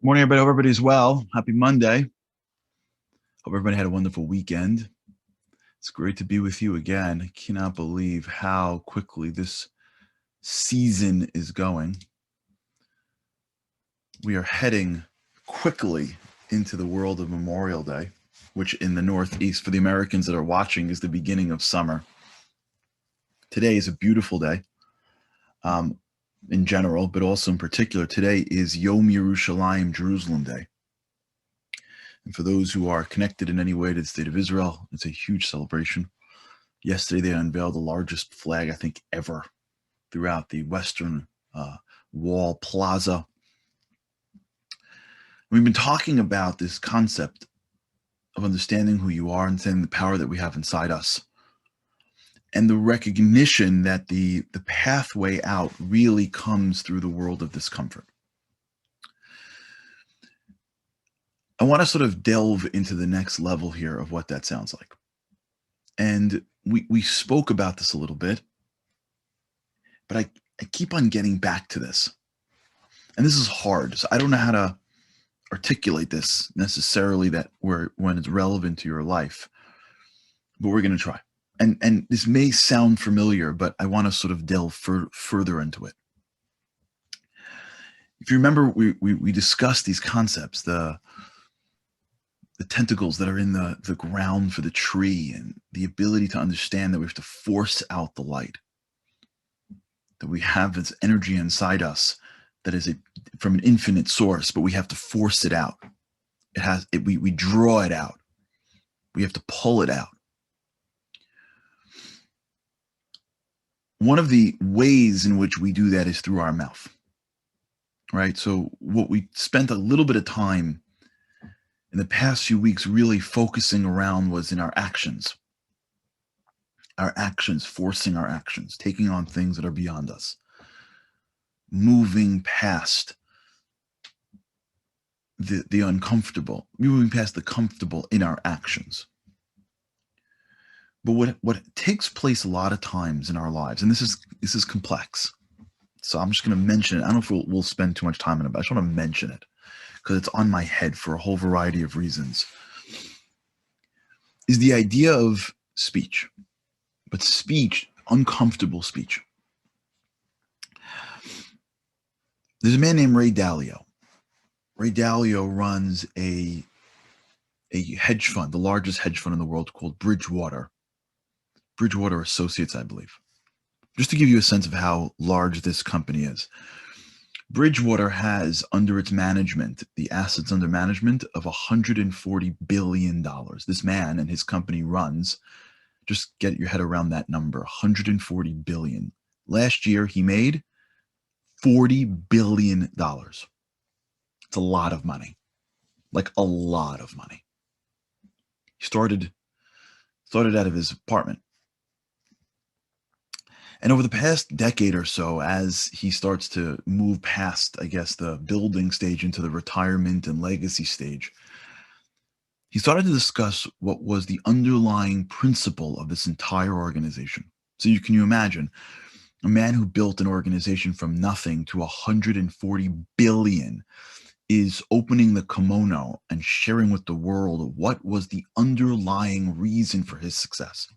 Morning, everybody. Hope everybody's well. Happy Monday. Hope everybody had a wonderful weekend. It's great to be with you again. I cannot believe how quickly this season is going. We are heading quickly into the world of Memorial Day, which in the Northeast, for the Americans that are watching, is the beginning of summer. Today is a beautiful day in general, but also in particular, today is Yom Yerushalayim, Jerusalem Day. And for those who are connected in any way to the state of Israel, it's a huge celebration. Yesterday, they unveiled the largest flag, I think, ever throughout the Western Wall Plaza. We've been talking about this concept of understanding who you are, understanding the power that we have inside us, and the recognition that the pathway out really comes through the world of discomfort. I want to sort of delve into the next level here of what that sounds like. And we spoke about this a little bit, but I keep on getting back to this. And this is hard. So I don't know how to articulate this necessarily when it's relevant to your life, but we're going to try. And this may sound familiar, but I want to sort of delve further into it. If you remember, we discussed these concepts, the tentacles that are in the ground for the tree, and the ability to understand that we have to force out the light, that we have this energy inside us that is from an infinite source, but we have to force it out. We draw it out. We have to pull it out. One of the ways in which we do that is through our mouth, right? So what we spent a little bit of time in the past few weeks really focusing around was in our actions, forcing our actions, taking on things that are beyond us, moving past the uncomfortable, moving past the comfortable in our actions. But what takes place a lot of times in our lives, and this is complex, so I'm just going to mention it. I don't know if we'll spend too much time on it, but I just want to mention it because it's on my head for a whole variety of reasons, is the idea of speech. But speech, uncomfortable speech. There's a man named Ray Dalio. Ray Dalio runs a hedge fund, the largest hedge fund in the world, called Bridgewater Associates, I believe. Just to give you a sense of how large this company is. Bridgewater has under its management, the assets under management of $140 billion. This man and his company runs, just get your head around that number, $140 billion. Last year, he made $40 billion. It's a lot of money, like a lot of money. He started out of his apartment. And over the past decade or so, as he starts to move past, I guess, the building stage into the retirement and legacy stage, he started to discuss what was the underlying principle of this entire organization. So can you imagine a man who built an organization from nothing to 140 billion is opening the kimono and sharing with the world what was the underlying reason for his success.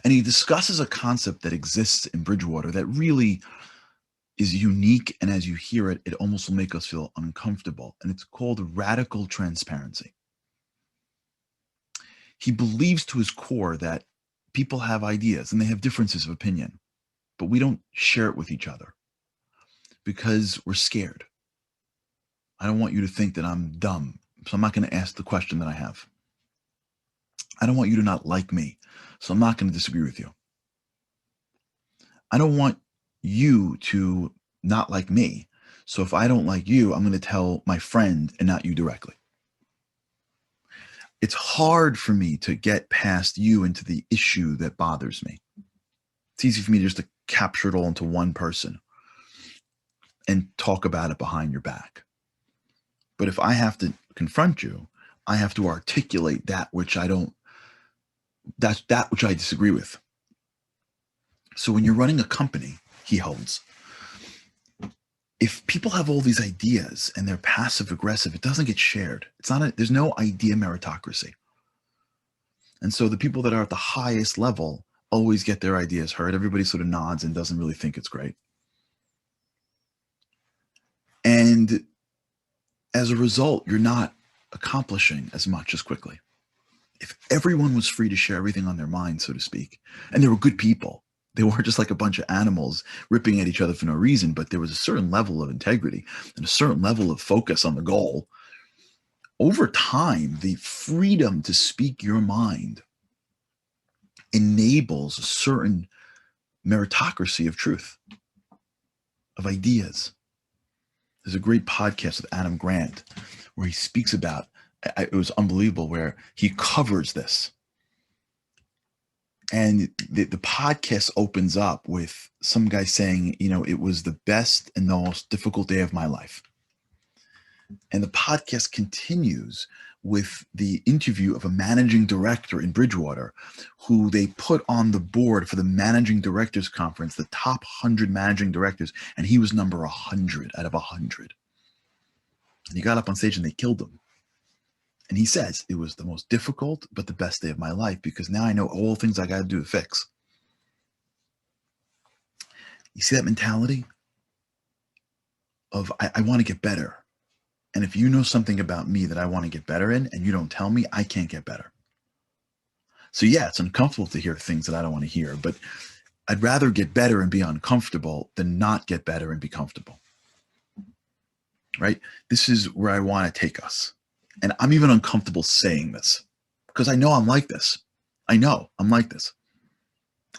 And he discusses a concept that exists in Bridgewater that really is unique, and as you hear it, it almost will make us feel uncomfortable, and it's called radical transparency. He believes to his core that people have ideas and they have differences of opinion, but we don't share it with each other because we're scared. I don't want you to think that I'm dumb, so I'm not going to ask the question that I have. I don't want you to not like me, so I'm not going to disagree with you. I don't want you to not like me, so if I don't like you, I'm going to tell my friend and not you directly. It's hard for me to get past you into the issue that bothers me. It's easy for me just to capture it all into one person and talk about it behind your back. But if I have to confront you, I have to articulate that which I disagree with. So when you're running a company, he holds, if people have all these ideas and they're passive aggressive, it doesn't get shared. There's no idea meritocracy. And so the people that are at the highest level always get their ideas heard. Everybody sort of nods and doesn't really think it's great. And as a result, you're not accomplishing as much as quickly. If everyone was free to share everything on their mind, so to speak, and they were good people, they weren't just like a bunch of animals ripping at each other for no reason, but there was a certain level of integrity and a certain level of focus on the goal. Over time, the freedom to speak your mind enables a certain meritocracy of truth, of ideas. There's a great podcast with Adam Grant where he speaks about, it was unbelievable, where he covers this. And the podcast opens up with some guy saying, it was the best and the most difficult day of my life. And the podcast continues with the interview of a managing director in Bridgewater who they put on the board for the managing directors conference, the top 100 managing directors, and he was number 100 out of 100. And he got up on stage and they killed him. And he says, it was the most difficult but the best day of my life because now I know all things I got to do to fix. You see that mentality of I want to get better. And if you know something about me that I want to get better in and you don't tell me, I can't get better. So yeah, it's uncomfortable to hear things that I don't want to hear, but I'd rather get better and be uncomfortable than not get better and be comfortable. Right? This is where I want to take us. And I'm even uncomfortable saying this because I know I'm like this. I know I'm like this.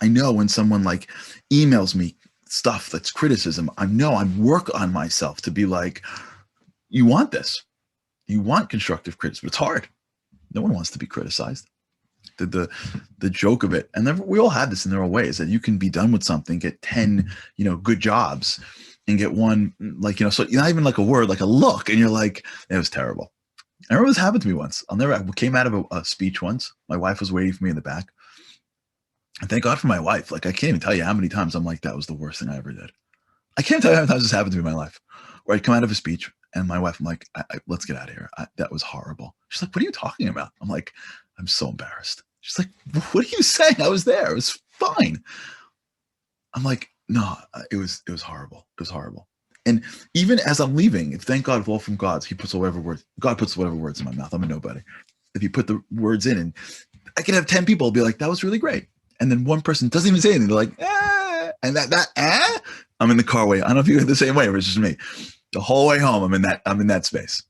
I know when someone like emails me stuff that's criticism, I know I work on myself to be like, you want this. You want constructive criticism. It's hard. No one wants to be criticized. The joke of it, and we all have this in their own ways, that you can be done with something, get 10, good jobs, and get one, so not even like a word, like a look, and you're like, it was terrible. I remember this happened to me once. I came out of a speech once. My wife was waiting for me in the back. And thank God for my wife. Like, I can't even tell you how many times I'm like, that was the worst thing I ever did. I can't tell you how many times this happened to me in my life. Where I'd come out of a speech and my wife, I'm like, let's get out of here. That was horrible. She's like, what are you talking about? I'm like, I'm so embarrassed. She's like, what are you saying? I was there. It was fine. I'm like, no, it was horrible. It was horrible. And even as I'm leaving, thank God, all from God, God puts whatever words in my mouth. I'm a nobody. If you put the words in, and I can have 10 people be like, that was really great. And then one person doesn't even say anything. They're like, and I'm in the car way. I don't know if you're the same way, but it's just me. The whole way home, I'm in that space.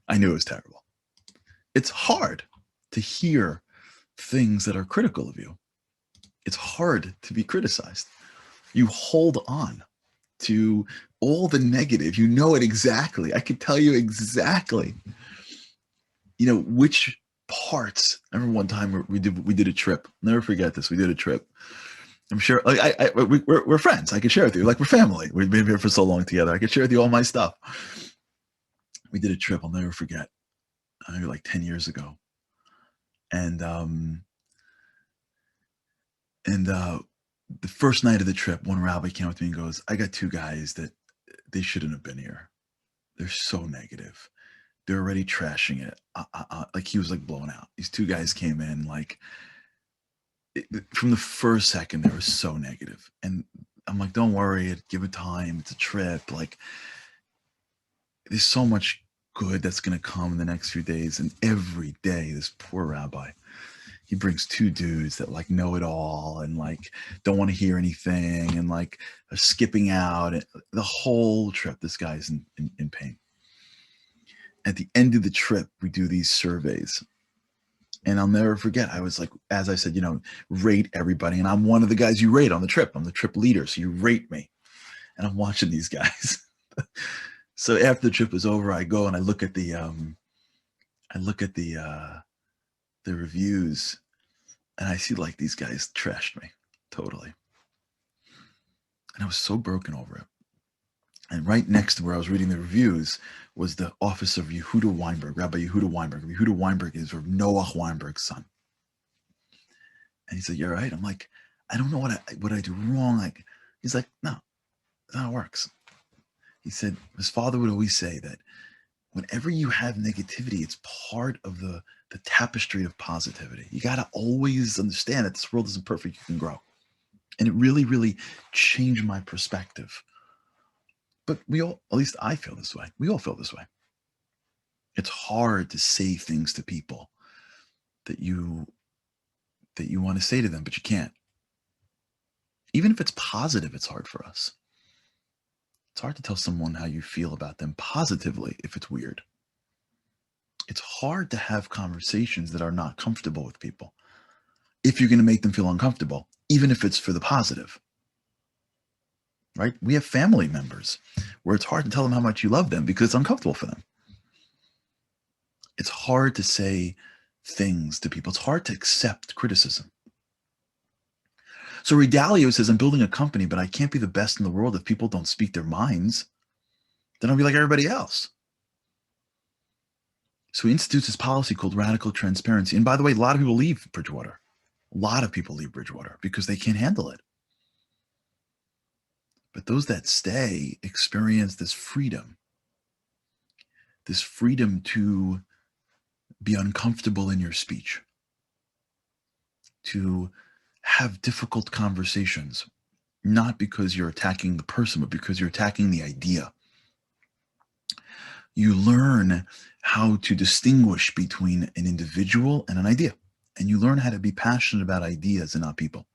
I knew it was terrible. It's hard to hear things that are critical of you. It's hard to be criticized. You hold on to all the negative. You know it exactly. I could tell you exactly, which parts. I remember one time we did a trip. I'll never forget this. We did a trip. I'm sure, like we're friends. I could share with you, like we're family. We've been here for so long together. I could share with you all my stuff. We did a trip. I'll never forget. Maybe like 10 years ago, and the first night of the trip, one rabbi came up to me and goes, I got two guys that they shouldn't have been here. They're so negative. They're already trashing it. Like he was like blown out. These two guys came in like from the first second, they were so negative. And I'm like, don't worry, give it time. It's a trip. Like there's so much good that's going to come in the next few days. And every day, this poor rabbi, he brings two dudes that like know it all and like don't want to hear anything and like are skipping out. And the whole trip, this guy's in pain. At the end of the trip, we do these surveys. And I'll never forget, I was like, as I said, rate everybody. And I'm one of the guys you rate on the trip. I'm the trip leader. So you rate me. And I'm watching these guys. So after the trip is over, I go and I look at the reviews, and I see like these guys trashed me totally. And I was so broken over it. And right next to where I was reading the reviews was the office of Yehuda Weinberg, Rabbi Yehuda Weinberg. Yehuda Weinberg is Noah Weinberg's son. And he's like, you're right. I'm like, I don't know what I do wrong. Like, he's like, no, that's how it works. He said his father would always say that whenever you have negativity, it's part of the tapestry of positivity. You got to always understand that this world isn't perfect. You can grow. And it really, really changed my perspective. But we all, at least I feel this way. We all feel this way. It's hard to say things to people that you want to say to them, but you can't. Even if it's positive, it's hard for us. It's hard to tell someone how you feel about them positively if it's weird. It's hard to have conversations that are not comfortable with people if you're going to make them feel uncomfortable, even if it's for the positive. Right? We have family members where it's hard to tell them how much you love them because it's uncomfortable for them. It's hard to say things to people. It's hard to accept criticism. So Ray Dalio says, I'm building a company, but I can't be the best in the world if people don't speak their minds. Then I'll be like everybody else. So he institutes this policy called radical transparency. And by the way, a lot of people leave Bridgewater. A lot of people leave Bridgewater because they can't handle it. But those that stay experience this freedom to be uncomfortable in your speech, to have difficult conversations, not because you're attacking the person, but because you're attacking the idea. You learn how to distinguish between an individual and an idea, and you learn how to be passionate about ideas and not people.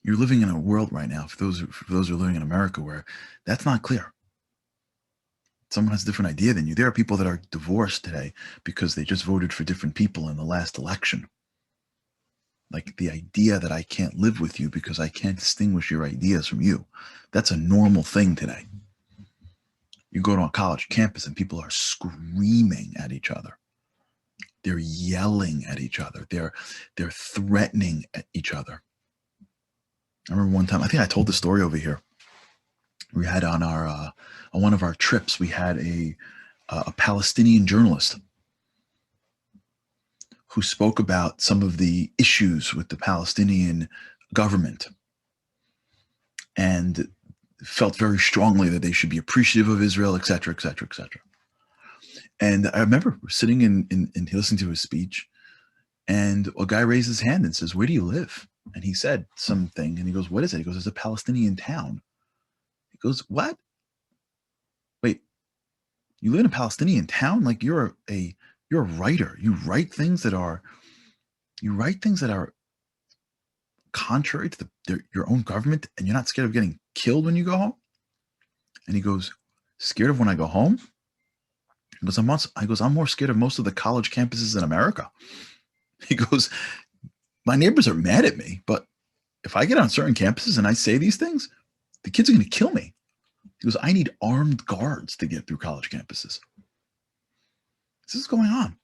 You're living in a world right now, for those who are living in America, where that's not clear. Someone has a different idea than you. There are people that are divorced today because they just voted for different people in the last election. Like the idea that I can't live with you because I can't distinguish your ideas from you. That's a normal thing today. You go to a college campus and people are screaming at each other. They're yelling at each other. They're threatening at each other. I remember one time, I think I told the story over here. We had on one of our trips, we had a Palestinian journalist who spoke about some of the issues with the Palestinian government and felt very strongly that they should be appreciative of Israel, et cetera, et cetera, et cetera. And I remember sitting in listening to his speech, and a guy raised his hand and says, "Where do you live?" And he said something, and he goes, "What is it?" He goes, "It's a Palestinian town." He goes, "What? Wait, you live in a Palestinian town? Like you're a writer. You write things that are contrary to your own government, and you're not scared of getting killed when you go home?" And he goes, "Scared of when I go home?" He goes, I'm more scared of most of the college campuses in America." He goes, "My neighbors are mad at me, but if I get on certain campuses and I say these things, the kids are going to kill me." He goes, "I need armed guards to get through college campuses." This is going on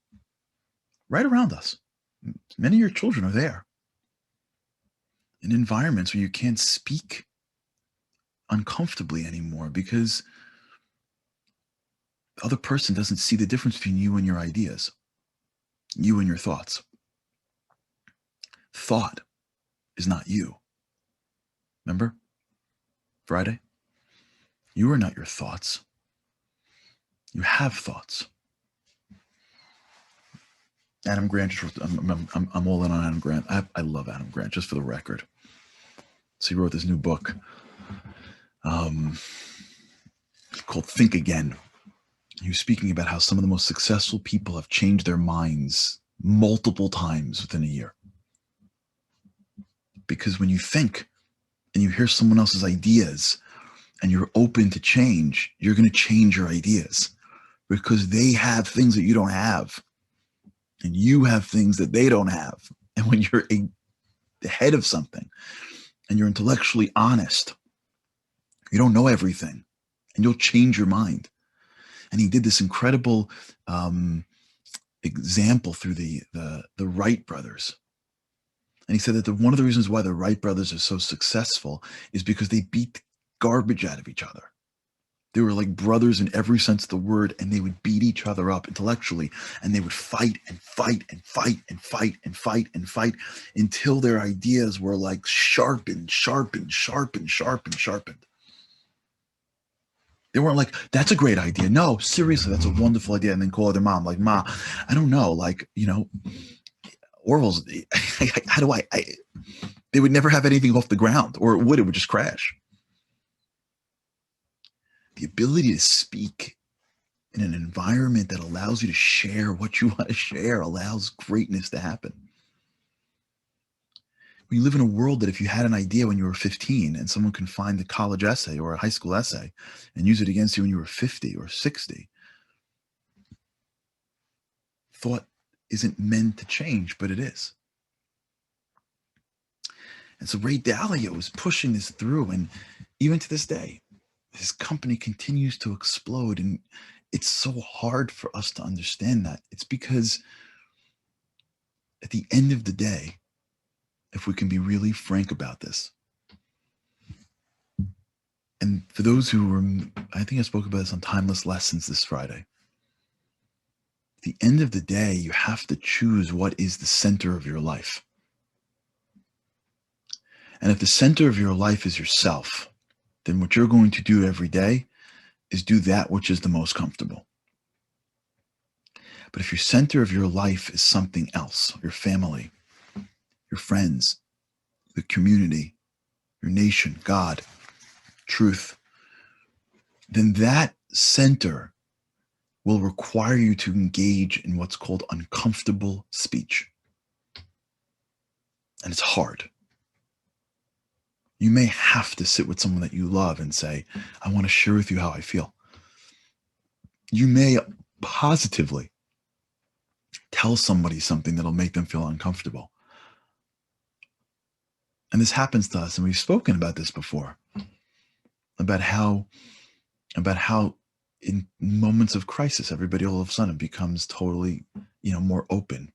right around us. Many of your children are there in environments where you can't speak uncomfortably anymore because the other person doesn't see the difference between you and your ideas, you and your thoughts. Thought is not you. Remember Friday? You are not your thoughts. You have thoughts. Adam Grant, I'm all in on Adam Grant. I love Adam Grant, just for the record. So he wrote this new book called Think Again. He was speaking about how some of the most successful people have changed their minds multiple times within a year. Because when you think and you hear someone else's ideas and you're open to change, you're going to change your ideas because they have things that you don't have. And you have things that they don't have. And when you're the head of something and you're intellectually honest, you don't know everything and you'll change your mind. And he did this incredible example through the Wright brothers. And he said that one of the reasons why the Wright brothers are so successful is because they beat the garbage out of each other. They were like brothers in every sense of the word, and they would beat each other up intellectually, and they would fight and fight and fight and fight and fight and fight until their ideas were like sharpened. They weren't like, that's a great idea. No, seriously, that's a wonderful idea. And then call their mom, like, Ma, I don't know. Like, Orville's, how do I they would never have anything off the ground, or it would just crash. The ability to speak in an environment that allows you to share what you want to share allows greatness to happen. We live in a world that if you had an idea when you were 15 and someone can find a college essay or a high school essay and use it against you when you were 50 or 60, thought isn't meant to change, but it is. And so Ray Dalio is pushing this through, and even to this day, his company continues to explode. And it's so hard for us to understand that. It's because at the end of the day, if we can be really frank about this, and for those who were, I think I spoke about this on Timeless Lessons this Friday. At the end of the day, you have to choose what is the center of your life. And if the center of your life is yourself, then what you're going to do every day is do that which is the most comfortable. But if your center of your life is something else, your family, your friends, the community, your nation, God, truth, then that center will require you to engage in what's called uncomfortable speech. And it's hard. You may have to sit with someone that you love and say, I want to share with you how I feel. You may positively tell somebody something that'll make them feel uncomfortable. And this happens to us, and we've spoken about this before, about how in moments of crisis, everybody all of a sudden becomes totally, more open.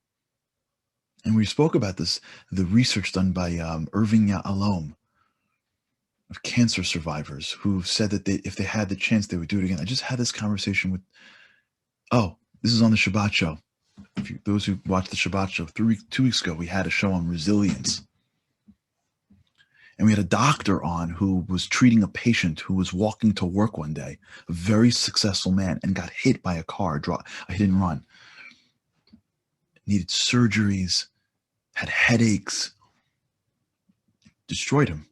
And we spoke about this, the research done by Irving Yalom of cancer survivors who said that if they had the chance, they would do it again. I just had this conversation with, this is on the Shabbat show. Those who watched the Shabbat show, 2 weeks ago, we had a show on resilience. And we had a doctor on who was treating a patient who was walking to work one day, a very successful man, and got hit by a car, a hit and run. Needed surgeries, had headaches, destroyed him.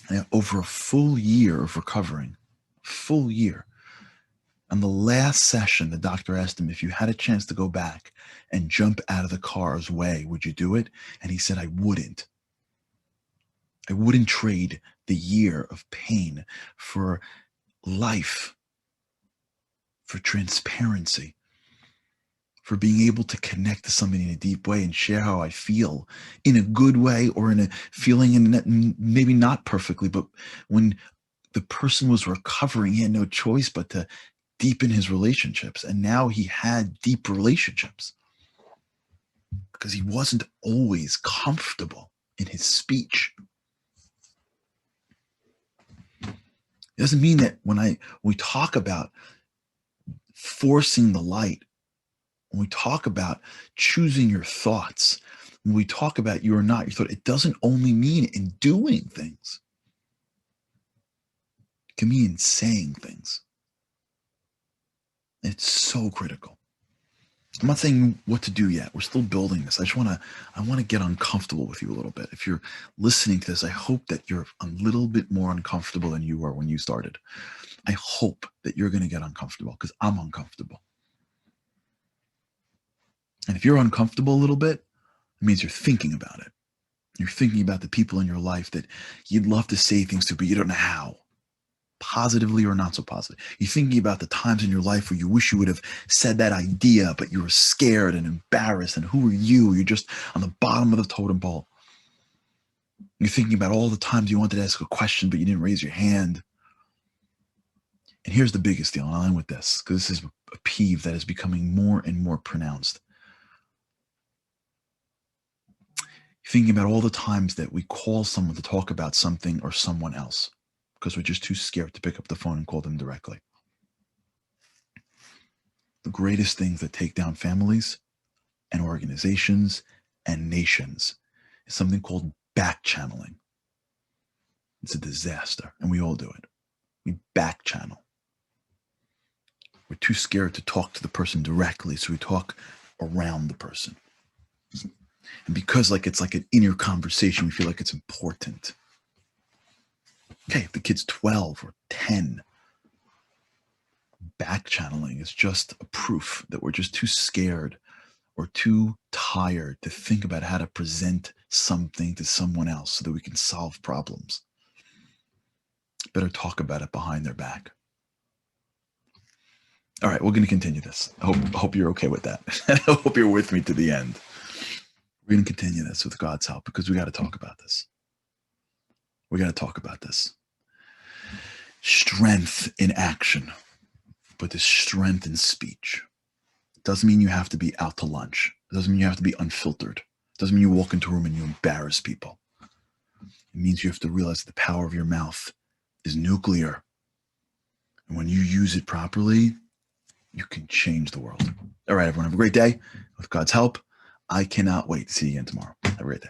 And over a full year of recovering, full year. On the last session, the doctor asked him, if you had a chance to go back and jump out of the car's way, would you do it? And he said, I wouldn't. I wouldn't trade the year of pain for life, for transparency, for being able to connect to somebody in a deep way and share how I feel in a good way, or in a feeling in maybe not perfectly, but when the person was recovering, he had no choice but to deepen his relationships. And now he had deep relationships because he wasn't always comfortable in his speech. It doesn't mean that when we talk about forcing the light, when we talk about choosing your thoughts, when we talk about you are not your thought, it doesn't only mean in doing things. It can mean in saying things. It's so critical. I'm not saying what to do yet. We're still building this. I want to get uncomfortable with you a little bit. If you're listening to this, I hope that you're a little bit more uncomfortable than you were when you started. I hope that you're going to get uncomfortable, because I'm uncomfortable. And if you're uncomfortable a little bit, it means you're thinking about it. You're thinking about the people in your life that you'd love to say things to, but you don't know how. Positively or not so positive. You're thinking about the times in your life where you wish you would have said that idea, but you were scared and embarrassed. And who are you? You're just on the bottom of the totem pole. You're thinking about all the times you wanted to ask a question, but you didn't raise your hand. And here's the biggest deal, and I'll end with this, because this is a peeve that is becoming more and more pronounced. You're thinking about all the times that we call someone to talk about something or someone else, because we're just too scared to pick up the phone and call them directly. The greatest things that take down families and organizations and nations is something called back channeling. It's a disaster, and we all do it. We back channel. We're too scared to talk to the person directly, so we talk around the person. And because it's like an inner conversation, we feel like it's important. Okay, if the kid's 12 or 10, back channeling is just a proof that we're just too scared or too tired to think about how to present something to someone else so that we can solve problems. Better talk about it behind their back. All right, we're going to continue this. I hope you're okay with that. I hope you're with me to the end. We're going to continue this with God's help because we got to talk about this. We got to talk about this. Strength in action, but there's strength in speech. It doesn't mean you have to be out to lunch. It doesn't mean you have to be unfiltered. It doesn't mean you walk into a room and you embarrass people. It means you have to realize the power of your mouth is nuclear. And when you use it properly, you can change the world. All right, everyone, have a great day. With God's help, I cannot wait to see you again tomorrow. Have a great day.